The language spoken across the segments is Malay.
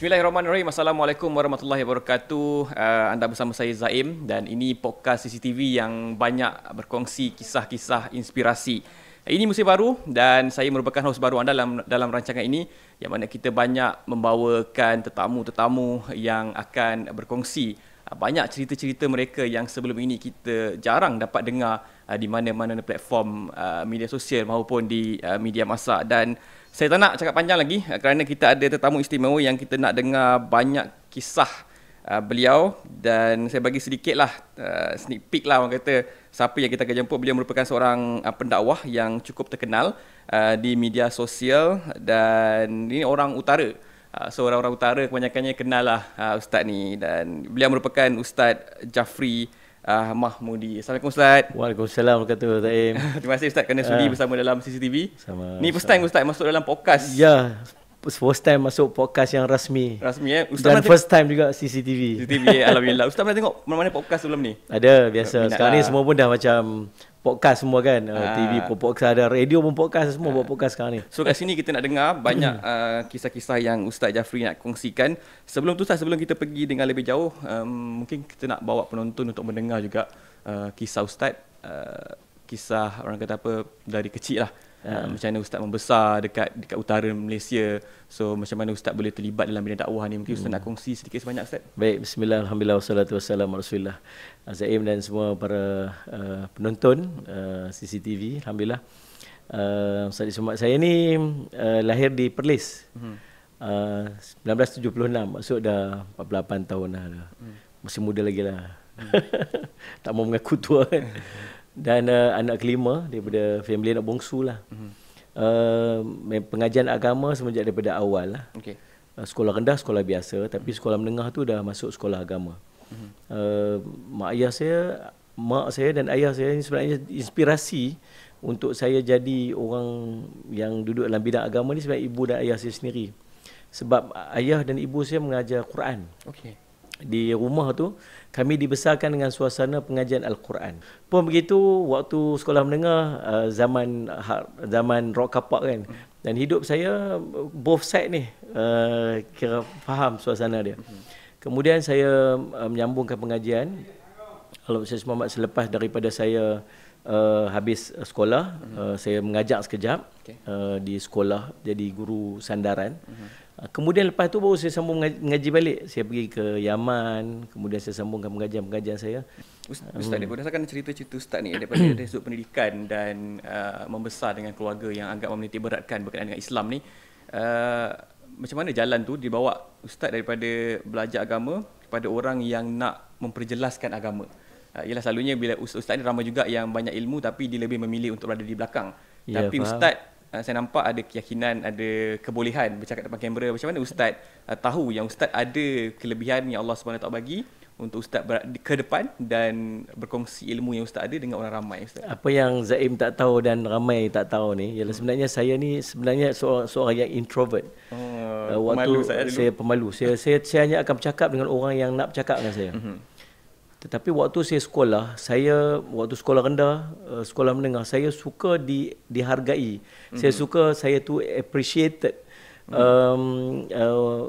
Bismillahirrahmanirrahim. Assalamualaikum warahmatullahi wabarakatuh. Anda bersama saya Zaim dan ini podcast CCTV yang banyak berkongsi kisah-kisah inspirasi. Ini musim baru dan saya merupakan host baru anda dalam rancangan ini yang mana kita banyak membawakan tetamu-tetamu yang akan berkongsi banyak cerita-cerita mereka yang sebelum ini kita jarang dapat dengar di mana-mana platform media sosial maupun di media massa. Dan saya tak nak cakap panjang lagi kerana kita ada tetamu istimewa yang kita nak dengar banyak kisah beliau, dan saya bagi sedikitlah sneak peek lah orang kata siapa yang kita akan jemput. Beliau merupakan seorang pendakwah yang cukup terkenal di media sosial dan ini orang utara. Seorang orang utara kebanyakannya kenal lah Ustaz ni, dan beliau merupakan Ustaz Jafri Mahmudi. Assalamualaikum Ustaz. Waalaikumsalam warahmatullahi Zaim. Terima kasih Ustaz kerana sudi bersama dalam CCTV. Sama. Ni first time Ustaz masuk dalam podcast. Ya, first time masuk podcast yang rasmi. Rasmi Ustaz. Dan first time juga CCTV. CCTV alhamdulillah. Ustaz pernah tengok mana-mana podcast sebelum ni? Ada, biasa. Minat Sekarang lah. ni semua pun dah macam podcast semua kan. TV pun podcast, ada radio pun podcast, semua buat podcast sekarang ni. So kat sini kita nak dengar banyak kisah-kisah yang Ustaz Jafri nak kongsikan. Sebelum tu Ustaz, sebelum kita pergi dengar lebih jauh, mungkin kita nak bawa penonton untuk mendengar juga kisah Ustaz, kisah orang kata apa dari kecil lah. Macam mana Ustaz membesar dekat utara Malaysia. So macam mana Ustaz boleh terlibat dalam bidang dakwah ni. Mungkin Ustaz nak kongsi sedikit sebanyak Ustaz. Baik, bismillah, alhamdulillah, wassalatu wassalamu ala Rasulillah. Zaim dan semua para penonton CCTV, alhamdulillah. Ustaz Ismail, saya ni lahir di Perlis. 1976, maksud dah 48 tahun dah. Masih muda lagi lah. Tak mau mengaku tua kan. Dan anak kelima daripada family anak bongsu lah. Pengajian agama semenjak daripada awal lah. Okay. Sekolah rendah, sekolah biasa, tapi sekolah menengah tu dah masuk sekolah agama. Mak saya dan ayah saya ni sebenarnya inspirasi untuk saya jadi orang yang duduk dalam bidang agama ni sebenarnya ibu dan ayah saya sendiri. Sebab ayah dan ibu saya mengajar Quran. Okay. Di rumah tu kami dibesarkan dengan suasana pengajian Al-Quran. Pun begitu waktu sekolah menengah, zaman rock kapak kan. Dan hidup saya both side ni kira faham suasana dia. Kemudian saya menyambungkan pengajian. Kalau saya Muhammad, selepas daripada saya habis sekolah, saya mengajar sekejap di sekolah jadi guru sandaran. Kemudian lepas tu baru saya sambung mengaji balik. Saya pergi ke Yaman, kemudian saya sambungkan pengajian saya. Ustaz, berdasarkan cerita-cerita Ustaz ni daripada dari sudut pendidikan dan membesar dengan keluarga yang agak menitik beratkan berkaitan dengan Islam ni, macam mana jalan tu dibawa Ustaz daripada belajar agama kepada orang yang nak memperjelaskan agama? Ialah selalunya bila Ustaz ni ramai juga yang banyak ilmu tapi dia lebih memilih untuk berada di belakang. Ya, tapi faham. Ustaz, saya nampak ada keyakinan, ada kebolehan bercakap depan kamera. Macam mana Ustaz tahu yang Ustaz ada kelebihan yang Allah SWT bagi untuk Ustaz ke depan dan berkongsi ilmu yang Ustaz ada dengan orang ramai Ustaz? Apa yang Zaim tak tahu dan ramai tak tahu ni ialah sebenarnya saya ni sebenarnya seorang yang introvert. Waktu saya pemalu. Saya hanya akan bercakap dengan orang yang nak bercakap dengan saya. Tetapi waktu saya sekolah, waktu sekolah rendah, sekolah menengah, saya suka dihargai. Saya suka saya tu appreciated.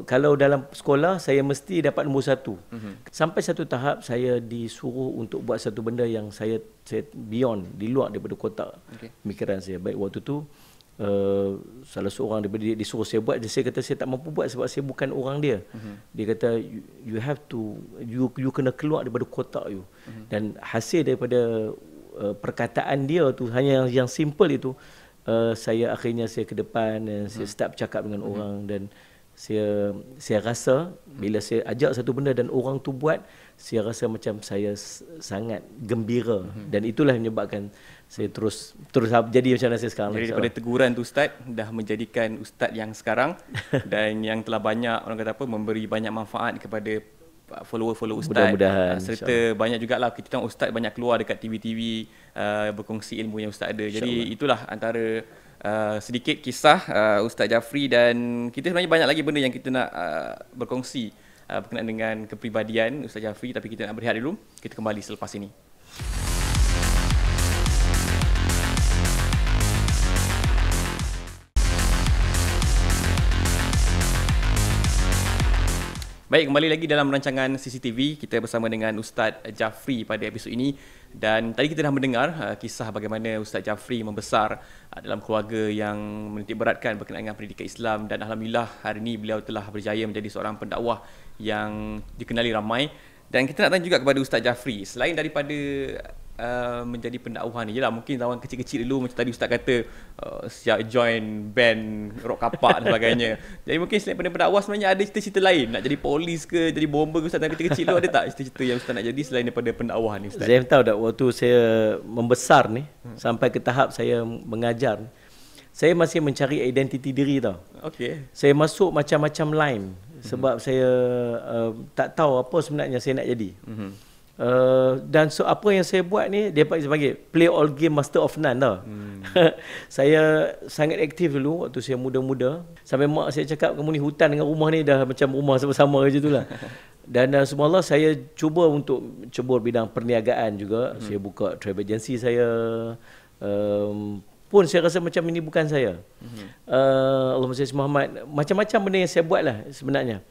Kalau dalam sekolah, saya mesti dapat nombor 1. Sampai satu tahap, saya disuruh untuk buat satu benda yang saya beyond, di luar daripada kotak pemikiran saya. Baik waktu tu, salah seorang daripada disuruh saya buat, saya kata saya tak mampu buat sebab saya bukan orang dia. Dia kata you have to, you kena keluar daripada kotak you. Dan hasil daripada perkataan dia tu hanya yang simple itu, saya akhirnya saya ke depan dan saya start bercakap dengan orang. Dan saya rasa bila saya ajak satu benda dan orang tu buat, saya rasa macam saya sangat gembira. Dan itulah yang menyebabkan saya terus jadi macam mana saya sekarang. Jadi daripada teguran tu Ustaz dah menjadikan Ustaz yang sekarang dan yang telah banyak orang kata apa memberi banyak manfaat kepada follower Ustaz. Mudah-mudahan, serta banyak jugalah kita tengok Ustaz banyak keluar dekat TV-TV berkongsi ilmu yang Ustaz ada. Jadi itulah antara sedikit kisah Ustaz Jafri, dan kita sebenarnya banyak lagi benda yang kita nak berkongsi berkenaan dengan kepribadian Ustaz Jafri, tapi kita nak berehat dulu. Kita kembali selepas ini. Baik, kembali lagi dalam rancangan CCTV. Kita bersama dengan Ustaz Jafri pada episod ini. Dan tadi kita dah mendengar kisah bagaimana Ustaz Jafri membesar dalam keluarga yang menitik beratkan berkenaan dengan pendidikan Islam. Dan Alhamdulillah hari ini beliau telah berjaya menjadi seorang pendakwah yang dikenali ramai. Dan kita nak tanya juga kepada Ustaz Jafri, selain daripada menjadi pendakwah ni, yelah mungkin zaman kecil-kecil dulu macam tadi Ustaz kata siap join band rock kapak dan sebagainya. Jadi mungkin selain daripada pendakwah sebenarnya ada cita-cita lain, nak jadi polis ke, jadi bomber ke Ustaz zaman kecil-kecil tu, ada tak cita-cita yang Ustaz nak jadi selain daripada pendakwah ni Ustaz? Saya tahu tak, waktu saya membesar ni sampai ke tahap saya mengajar, saya masih mencari identiti diri tau. Okey. Saya masuk macam-macam line sebab saya tak tahu apa sebenarnya saya nak jadi. Dan so apa yang saya buat ni dia panggil play all game master of none tau. Saya sangat aktif dulu waktu saya muda-muda, sampai mak saya cakap kamu ni hutan dengan rumah ni dah macam rumah sama-sama je tu lah. Dan subhanallah saya cuba untuk cebur bidang perniagaan juga. Saya buka travel agency saya, pun saya rasa macam ini bukan saya. Allahumma salli Muhammad, macam-macam benda yang saya buat lah sebenarnya.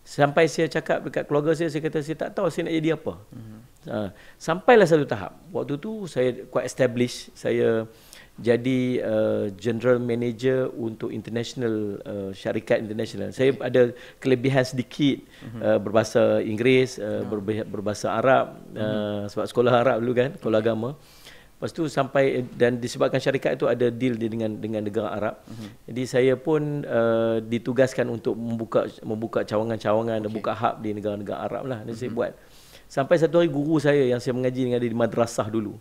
Sampai saya cakap dekat keluarga saya kata saya tak tahu saya nak jadi apa. Sampailah satu tahap. Waktu tu saya quite established. Saya jadi general manager untuk international, syarikat international. Saya ada kelebihan sedikit berbahasa Inggeris, berbahasa Arab, sebab sekolah Arab dulu kan, sekolah agama. Lepas tu sampai, dan disebabkan syarikat itu ada deal dengan negara Arab. Jadi saya pun ditugaskan untuk membuka cawangan-cawangan dan buka hub di negara-negara Arab lah. Dan saya buat. Sampai satu hari guru saya yang saya mengaji dengan dia di madrasah dulu,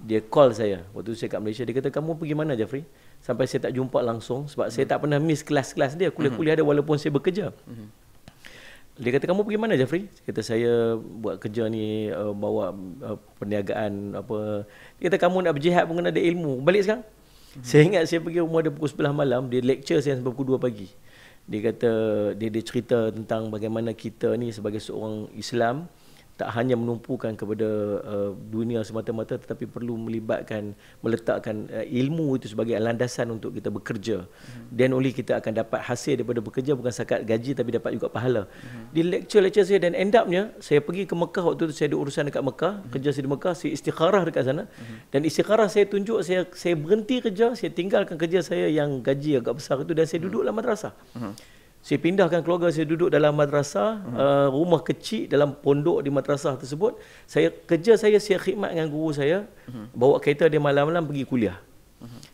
dia call saya waktu saya kat Malaysia. Dia kata, kamu pergi mana Jafri? Sampai saya tak jumpa langsung sebab saya tak pernah miss kelas-kelas dia, kuliah-kuliah dia walaupun saya bekerja. Dia kata, kamu pergi mana Jafri? Dia kata, saya buat kerja ni, bawa perniagaan apa. Dia kata, kamu nak berjihad pun kena ada ilmu. Balik sekarang. Saya ingat saya pergi rumah dia pukul 11 malam, dia lecture saya sampai pukul 2 pagi. Dia kata, dia cerita tentang bagaimana kita ni sebagai seorang Islam tak hanya menumpukan kepada dunia semata-mata, tetapi perlu meletakkan ilmu itu sebagai landasan untuk kita bekerja. Dan only kita akan dapat hasil daripada bekerja, bukan sekat gaji tapi dapat juga pahala. Dia lecture saya, dan end upnya saya pergi ke Mekah. Waktu tu saya ada urusan dekat Mekah, kerja saya di Mekah, saya istikharah dekat sana. Dan istikharah saya tunjuk, saya berhenti kerja, saya tinggalkan kerja saya yang gaji agak besar itu, dan saya duduk dalam madrasah. Saya pindahkan keluarga saya duduk dalam madrasah, rumah kecil dalam pondok di madrasah tersebut. Saya khidmat dengan guru saya, bawa kereta dia malam-malam pergi kuliah.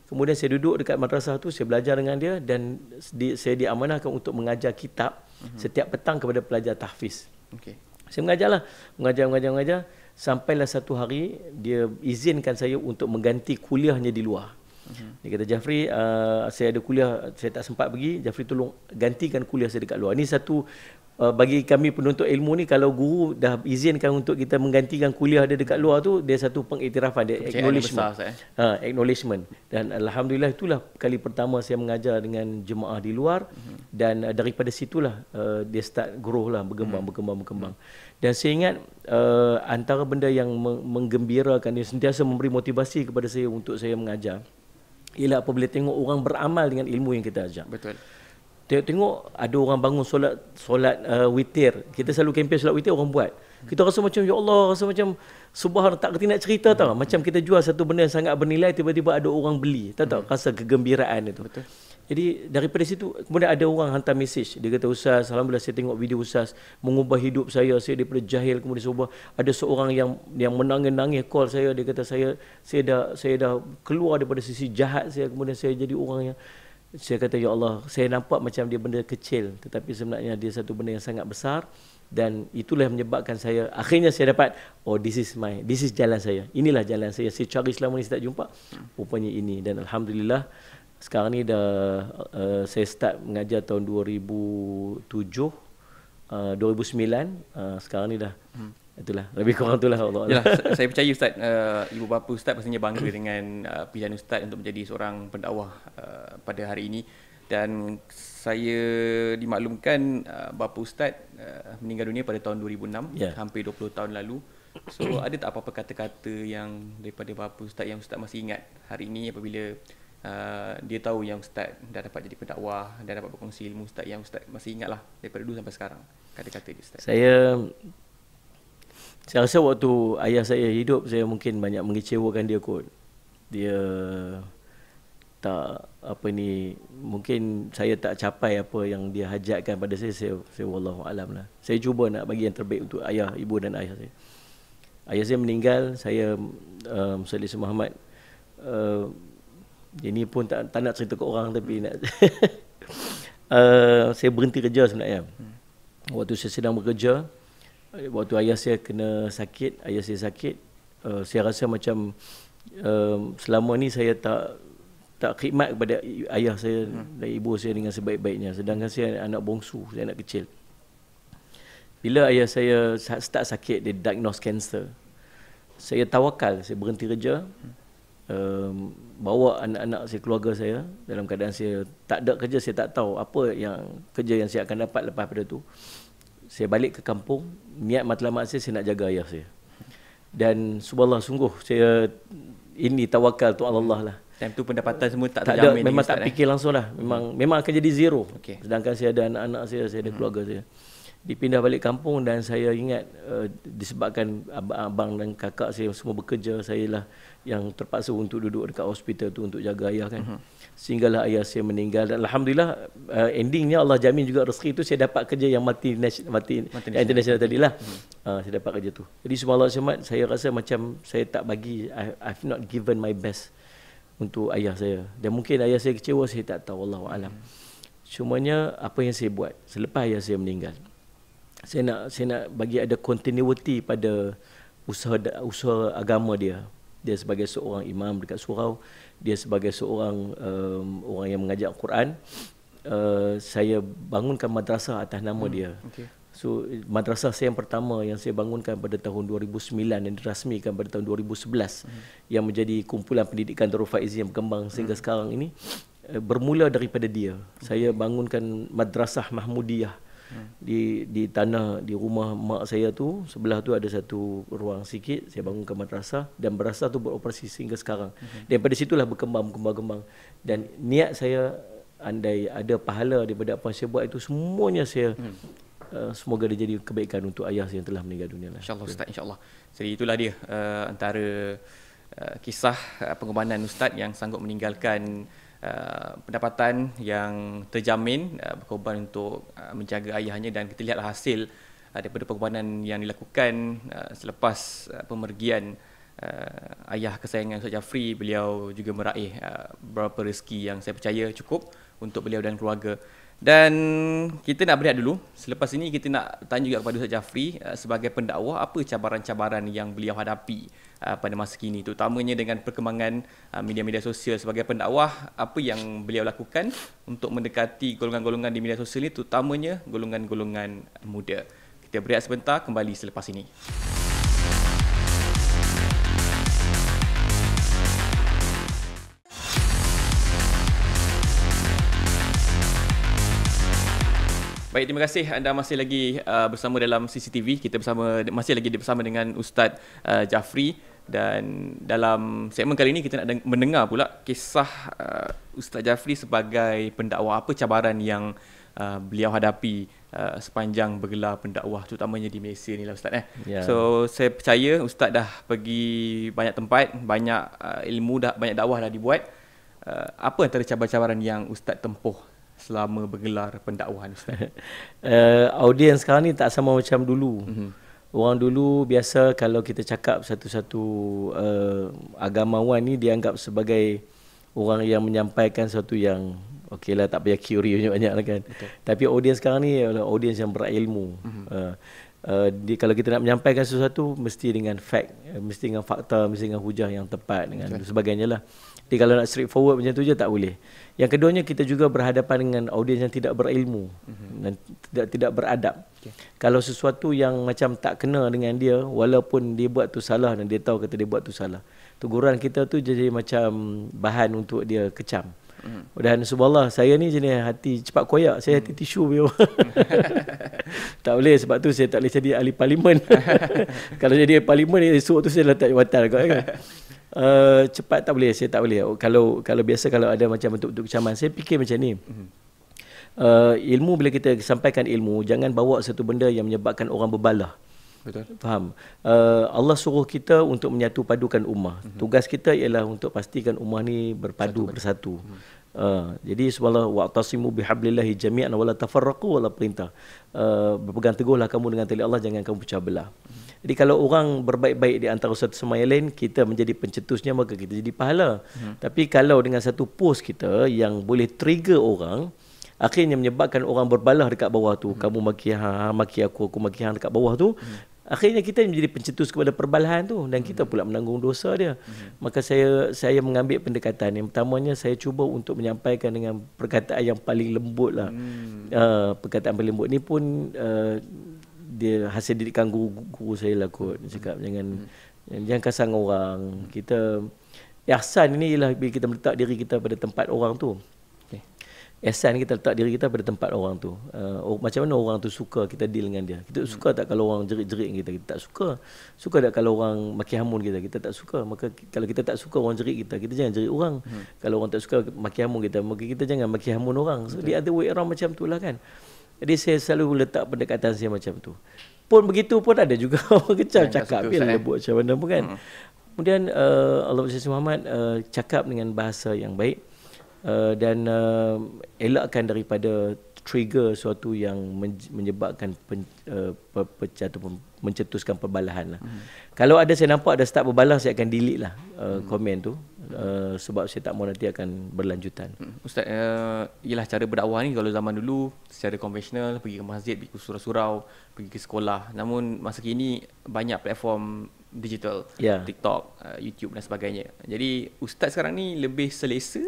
Kemudian saya duduk dekat madrasah tu, saya belajar dengan dia, dan saya diamanahkan untuk mengajar kitab setiap petang kepada pelajar tahfiz. Saya mengajar. Sampailah satu hari dia izinkan saya untuk mengganti kuliahnya di luar. Dia kata, Jafri, saya ada kuliah, saya tak sempat pergi, Jafri tolong gantikan kuliah saya dekat luar. Ini satu, bagi kami penuntut ilmu ni, kalau guru dah izinkan untuk kita menggantikan kuliah dia dekat luar tu, dia satu pengiktirafan, dia acknowledgement. Dan alhamdulillah itulah kali pertama saya mengajar dengan jemaah di luar. Dan daripada situlah dia start grow lah, berkembang. Dan saya ingat antara benda yang menggembirakan, dia sentiasa memberi motivasi kepada saya untuk saya mengajar, ialah apabila tengok orang beramal dengan ilmu yang kita ajar. Betul. Tengok ada orang bangun solat witir. Kita selalu kempen solat witir, orang buat. Kita rasa macam, ya Allah, rasa macam subhanallah, tak kerti nak cerita tau. Macam kita jual satu benda yang sangat bernilai, tiba-tiba ada orang beli. Tahu rasa kegembiraan itu. Betul. Jadi daripada situ, kemudian ada orang hantar mesej. Dia kata, Ustaz, alhamdulillah saya tengok video Ustaz mengubah hidup saya daripada jahil kemudian seubah. Ada seorang yang menangis-nangis call saya. Dia kata, saya dah keluar daripada sisi jahat saya, kemudian saya jadi orang yang, saya kata, ya Allah, saya nampak macam dia benda kecil, tetapi sebenarnya dia satu benda yang sangat besar. Dan itulah yang menyebabkan saya, akhirnya saya dapat, this is jalan saya. Inilah jalan saya. Saya cari selama ni, saya tak jumpa. Rupanya ini. Dan alhamdulillah sekarang ni dah saya start mengajar tahun 2009. Sekarang ni dah itulah, lebih kurang itulah Allah. Yalah, saya percaya Ustaz, ibu bapa Ustaz pastinya bangga dengan pilihan Ustaz untuk menjadi seorang pendakwah pada hari ini. Dan saya dimaklumkan bapa Ustaz meninggal dunia pada tahun 2006, hampir 20 tahun lalu. So ada tak apa-apa kata-kata yang daripada bapa Ustaz yang Ustaz masih ingat hari ini apabila dia tahu yang Ustaz dah dapat jadi pendakwah, dah dapat berkongsi ilmu Ustaz yang Ustaz masih ingat lah daripada dulu sampai sekarang, kata-kata dia Ustaz. Saya rasa waktu ayah saya hidup, saya mungkin banyak mengecewakan dia kot. Dia tak mungkin saya tak capai apa yang dia hajatkan pada saya wallahu alam lah. Saya cuba nak bagi yang terbaik untuk ayah, ibu dan ayah saya. Ayah saya meninggal, saya Salih Muhammad, ini pun tak nak cerita ke orang, tapi nak saya berhenti kerja sebenarnya. Waktu saya sedang bekerja, waktu ayah saya kena sakit, saya rasa macam selama ni saya tak khidmat kepada ayah saya dan ibu saya dengan sebaik-baiknya, sedangkan saya anak bongsu, saya anak kecil. Bila ayah saya start sakit, dia diagnose cancer, saya tawakal, saya berhenti kerja, bawa anak-anak saya, keluarga saya, dalam keadaan saya tak ada kerja, saya tak tahu apa yang kerja yang saya akan dapat lepas pada tu. Saya balik ke kampung, niat matlamat saya nak jaga ayah saya. Dan subhanallah, sungguh saya ini tawakal tu Allah lah. Time tu pendapatan semua tak ada, terjamin. memang tak fikir langsung lah. Memang akan jadi zero. Okay. Sedangkan saya ada anak-anak saya ada keluarga saya. Dipindah balik kampung, dan saya ingat disebabkan abang dan kakak saya semua bekerja, saya lah yang terpaksa untuk duduk dekat hospital tu untuk jaga ayah kan. Sehinggalah ayah saya meninggal, dan alhamdulillah endingnya Allah jamin juga rezeki tu, saya dapat kerja yang international tadi lah. Saya dapat kerja tu. Jadi subhanallah, saya rasa macam saya tak bagi, I've not given my best untuk ayah saya. Dan mungkin ayah saya kecewa, saya tak tahu, wallahu alam. Cumanya apa yang saya buat selepas ayah saya meninggal, saya nak bagi ada continuity pada usaha agama dia. Dia sebagai seorang imam dekat surau, dia sebagai seorang orang yang mengajar Quran. Saya bangunkan madrasah atas nama dia. Okay. So madrasah saya yang pertama yang saya bangunkan pada tahun 2009 dan dirasmikan pada tahun 2011, yang menjadi kumpulan pendidikan Darul Faizi yang berkembang sehingga sekarang ini, bermula daripada dia. Saya bangunkan madrasah Mahmudiyah di tanah, di rumah mak saya tu, sebelah tu ada satu ruang sikit, saya bangunkan madrasah, dan madrasah tu beroperasi sehingga sekarang. Dan pada situlah berkembang. Dan niat saya, andai ada pahala daripada apa yang saya buat itu, semuanya saya semoga dia jadi kebaikan untuk ayah yang telah meninggal dunia lah. InsyaAllah Ustaz, insyaAllah. Jadi itulah dia antara kisah pengorbanan Ustaz yang sanggup meninggalkan pendapatan yang terjamin, berkorban untuk menjaga ayahnya, dan kita lihatlah hasil daripada pengorbanan yang dilakukan selepas pemergian ayah kesayangan Ustaz Jafri. Beliau juga meraih beberapa rezeki yang saya percaya cukup untuk beliau dan keluarga. Dan kita nak berehat dulu. Selepas ini kita nak tanya juga kepada Ustaz Jafri, sebagai pendakwah, apa cabaran-cabaran yang beliau hadapi pada masa kini, terutamanya dengan perkembangan media-media sosial. Sebagai pendakwah, apa yang beliau lakukan untuk mendekati golongan-golongan di media sosial ini, terutamanya golongan-golongan muda. Kita berehat sebentar, kembali selepas ini. Baik, terima kasih anda masih lagi bersama dalam CCTV. Kita masih lagi bersama dengan Ustaz Jafri, dan dalam segmen kali ini kita nak mendengar pula kisah Ustaz Jafri sebagai pendakwah. Apa cabaran yang beliau hadapi sepanjang bergelar pendakwah, terutamanya di Malaysia ni lah Ustaz. Yeah. So saya percaya Ustaz dah pergi banyak tempat, banyak ilmu, banyak dakwah dah dibuat. Apa antara cabaran-cabaran yang Ustaz tempuh selama bergelar pendakwahan Ustaz? Audiens sekarang ni tak sama macam dulu. Orang dulu biasa kalau kita cakap satu-satu agamawan ni dianggap sebagai orang yang menyampaikan sesuatu yang okeylah, tak payah QRI banyak-banyak lah kan. Betul. Tapi audiens sekarang ni adalah audiens yang berilmu. Kalau kita nak menyampaikan sesuatu, mesti dengan fact, mesti dengan fakta, mesti dengan hujah yang tepat, dengan sebagainya lah. Jadi kalau nak straightforward macam tu je, tak boleh. Yang keduanya, kita juga berhadapan dengan audiens yang tidak berilmu dan tidak beradab. Kalau sesuatu yang macam tak kena dengan dia, walaupun dia buat tu salah dan dia tahu kata dia buat tu salah, teguran kita tu jadi macam bahan untuk dia kecam. Dan subhanallah, saya ni jenis hati cepat koyak, saya hati tisu bio. Tak boleh, sebab tu saya tak boleh jadi ahli parlimen. Kalau jadi ahli parlimen, esok tu saya letak jawatan agak kan. Cepat tak boleh, saya tak boleh. Kalau biasa kalau ada macam bentuk-bentuk kecaman, saya fikir macam ni. Ilmu, bila kita sampaikan ilmu, jangan bawa satu benda yang menyebabkan orang berbalah. Betul. Faham? Allah suruh kita untuk menyatu padukan ummah. Tugas kita ialah untuk pastikan ummah ni bersatu. Jadi subhanallah, wa'tasimu bihablillahi jami'an wala tafarraqu, wala perintah. Berpegang teguhlah kamu dengan tali Allah, jangan kamu pecah belah. Jadi kalau orang berbaik-baik di antara satu sama yang lain, kita menjadi pencetusnya, maka kita jadi pahala. Tapi kalau dengan satu post kita yang boleh trigger orang, akhirnya menyebabkan orang berbalah dekat bawah tu, kamu maki aku maki hang dekat bawah tu, akhirnya kita menjadi pencetus kepada perbalahan tu, dan kita pula menanggung dosa dia. Maka saya mengambil pendekatan yang pertamanya, saya cuba untuk menyampaikan dengan perkataan yang paling lembut lah. Perkataan paling lembut ni pun dia hasil didikan guru saya lah kot. Dia cakap jangan kasar orang. Kita ihsan ini ialah bila kita meletak diri kita pada tempat orang tu. Ihsan kita letak diri kita pada tempat orang tu. Macam mana orang tu suka kita deal dengan dia. Kita suka tak kalau orang jerit-jerit kita? Kita tak suka. Suka tak kalau orang maki hamun kita? Kita tak suka. Maka kalau kita tak suka orang jerit kita jangan jerit orang. Kalau orang tak suka maki hamun kita, maka kita jangan maki hamun orang. So the other way around macam tu lah kan. Jadi saya selalu letak pendekatan saya macam tu. Pun begitu pun ada juga orang kecam cakap biarlah buat macam mana pun kan. Kemudian Allah Muhammad cakap dengan bahasa yang baik. Dan elakkan daripada trigger suatu yang menyebabkan pecah ataupun mencetuskan perbalahan lah. Kalau ada saya nampak ada start berbalah, saya akan delete lah komen tu, sebab saya tak mahu nanti akan berlanjutan. Ustaz, ialah cara berdakwah ni kalau zaman dulu secara konvensional, pergi ke masjid, pergi ke surau-surau, pergi ke sekolah. Namun masa kini banyak platform digital, TikTok, YouTube dan sebagainya. Jadi ustaz sekarang ni lebih selesa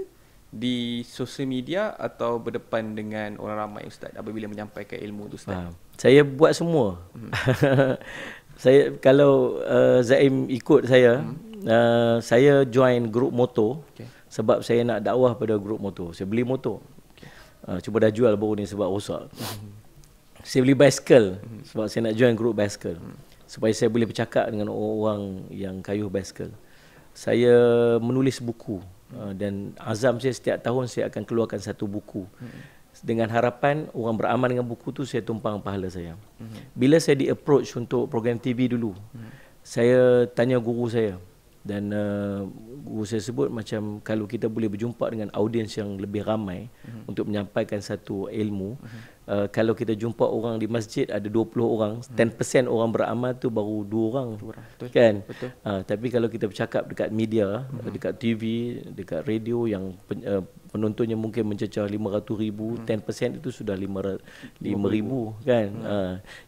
di sosial media atau berdepan dengan orang ramai ustaz apabila menyampaikan ilmu tu ustaz? Saya buat semua. Saya kalau Zaim ikut saya, saya join grup motor sebab saya nak dakwah pada grup motor. Saya beli motor. Cuba dah jual baru ni sebab rosak. Saya beli basikal sebab saya nak join grup basikal. Supaya saya boleh bercakap dengan orang yang kayuh basikal. Saya menulis buku. Dan azam saya setiap tahun saya akan keluarkan satu buku. Dengan harapan orang beramal dengan buku tu, saya tumpang pahala saya. Bila saya di-approach untuk program TV dulu, saya tanya guru saya. Dan guru saya sebut macam kalau kita boleh berjumpa dengan audiens yang lebih ramai untuk menyampaikan satu ilmu, kalau kita jumpa orang di masjid ada 20 orang, 10% orang beramal tu baru 2 orang. Betul. Kan? Betul. Tapi kalau kita bercakap dekat media, dekat TV, dekat radio yang penontonnya mungkin mencecah 500,000, 10% itu sudah 5,000 kan.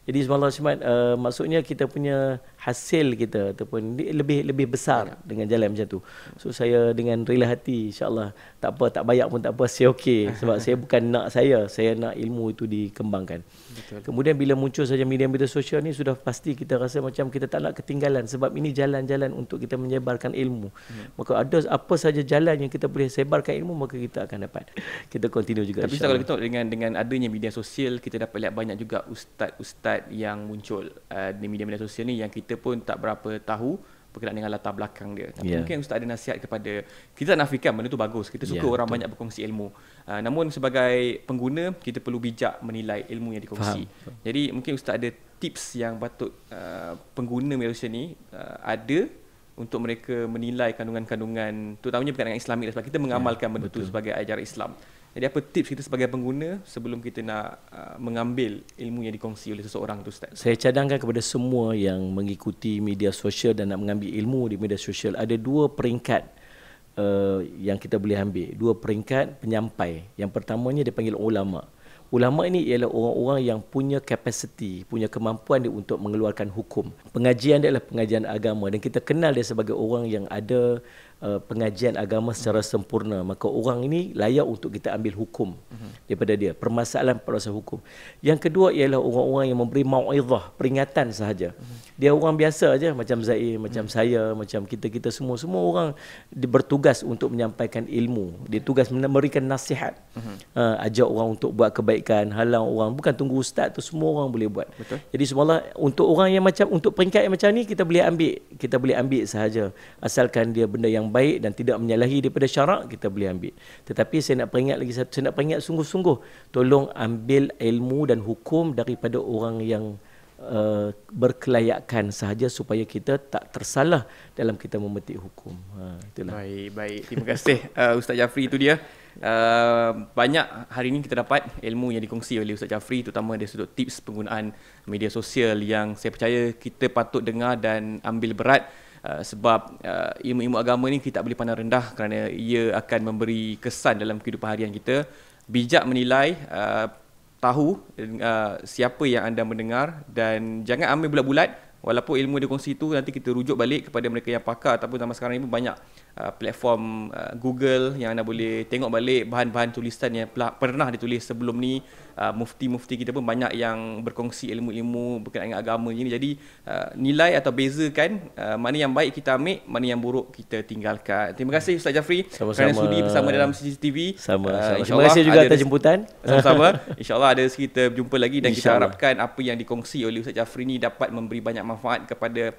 Jadi subhanallah, maksudnya kita punya hasil kita ataupun lebih besar dengan jalan macam tu. So saya dengan rela hati, insya-Allah tak apa, tak bayar pun tak apa, saya okey sebab saya bukan nak saya nak ilmu itu dikembangkan. Betul. Kemudian bila muncul saja media-media sosial ni, sudah pasti kita rasa macam kita tak nak ketinggalan sebab ini jalan-jalan untuk kita menyebarkan ilmu. Maka ada apa saja jalan yang kita boleh sebarkan ilmu, maka kita akan dapat. Kita continue juga. Tapi kalau kita dengan adanya media sosial, kita dapat lihat banyak juga ustaz-ustaz yang muncul di media-media sosial ni yang kita pun tak berapa tahu berkenaan dengan latar belakang dia. Tapi mungkin ustaz ada nasihat kepada kita, nafikan benda tu bagus. Kita suka orang banyak berkongsi ilmu. Namun sebagai pengguna, kita perlu bijak menilai ilmu yang dikongsi. Jadi mungkin ustaz ada tips yang patut pengguna media sosial ni ada untuk mereka menilai kandungan-kandungan, terutamanya berkaitan dengan Islamik, sebab kita mengamalkan benda tu sebagai ajaran Islam. Jadi apa tips kita sebagai pengguna sebelum kita nak mengambil ilmu yang dikongsi oleh seseorang tu ustaz? Saya cadangkan kepada semua yang mengikuti media sosial dan nak mengambil ilmu di media sosial, ada 2 peringkat yang kita boleh ambil. 2 peringkat penyampai. Yang pertamanya dipanggil ulama. Ulama ini ialah orang-orang yang punya capacity, punya kemampuan dia untuk mengeluarkan hukum. Pengajian dia adalah pengajian agama dan kita kenal dia sebagai orang yang ada pengajian agama secara sempurna. Maka orang ini layak untuk kita ambil hukum daripada dia, permasalahan hukum. Yang kedua ialah orang-orang yang memberi mau'izah, peringatan sahaja. dia orang biasa aja macam Zaim, macam saya, macam kita semua orang bertugas untuk menyampaikan ilmu. Dia tugas memberikan nasihat. Ajak orang untuk buat kebaikan, halang orang, bukan tunggu ustaz tu, semua orang boleh buat. Betul. Jadi semualah untuk orang yang macam, untuk peringkat yang macam ni kita boleh ambil sahaja, asalkan dia benda yang baik dan tidak menyalahi daripada syarak, kita boleh ambil. Tetapi saya nak peringat sungguh-sungguh, tolong ambil ilmu dan hukum daripada orang yang berkelayakan sahaja, supaya kita tak tersalah dalam kita memetik hukum. Itulah. Baik. Terima kasih Ustaz Jafri. Itu dia. Banyak hari ini kita dapat ilmu yang dikongsi oleh Ustaz Jafri, terutama dari sudut tips penggunaan media sosial yang saya percaya kita patut dengar dan ambil berat. Sebab ilmu-ilmu agama ni kita tak boleh pandang rendah, kerana ia akan memberi kesan dalam kehidupan harian kita. Bijak menilai, tahu siapa yang anda mendengar, dan jangan ambil bulat-bulat. Walaupun ilmu dikongsi itu, nanti kita rujuk balik kepada mereka yang pakar. Ataupun zaman sekarang ini banyak platform Google yang anda boleh tengok balik bahan-bahan tulisan yang pernah ditulis sebelum ni. Mufti-mufti kita pun banyak yang berkongsi ilmu-ilmu berkaitan dengan agama ini. Jadi nilai atau bezakan mana yang baik kita ambil, mana yang buruk kita tinggalkan. Terima kasih Ustaz Jafri kerana sudi bersama dalam CCTV. Sama-sama. Terima kasih juga atas jemputan. Sama-sama. InsyaAllah ada kita berjumpa lagi, dan kita harapkan apa yang dikongsi oleh Ustaz Jafri ni dapat memberi banyak manfaat kepada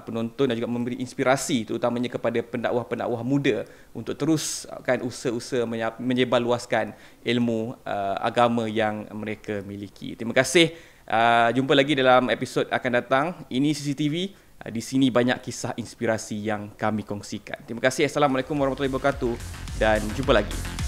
penonton dan juga memberi inspirasi, terutamanya kepada pendakwah-pendakwah muda untuk teruskan usaha-usaha menyebarluaskan ilmu agama yang mereka miliki. Terima kasih. Jumpa lagi dalam episod akan datang. Ini CCTV. Di sini banyak kisah inspirasi yang kami kongsikan. Terima kasih. Assalamualaikum warahmatullahi wabarakatuh, dan jumpa lagi.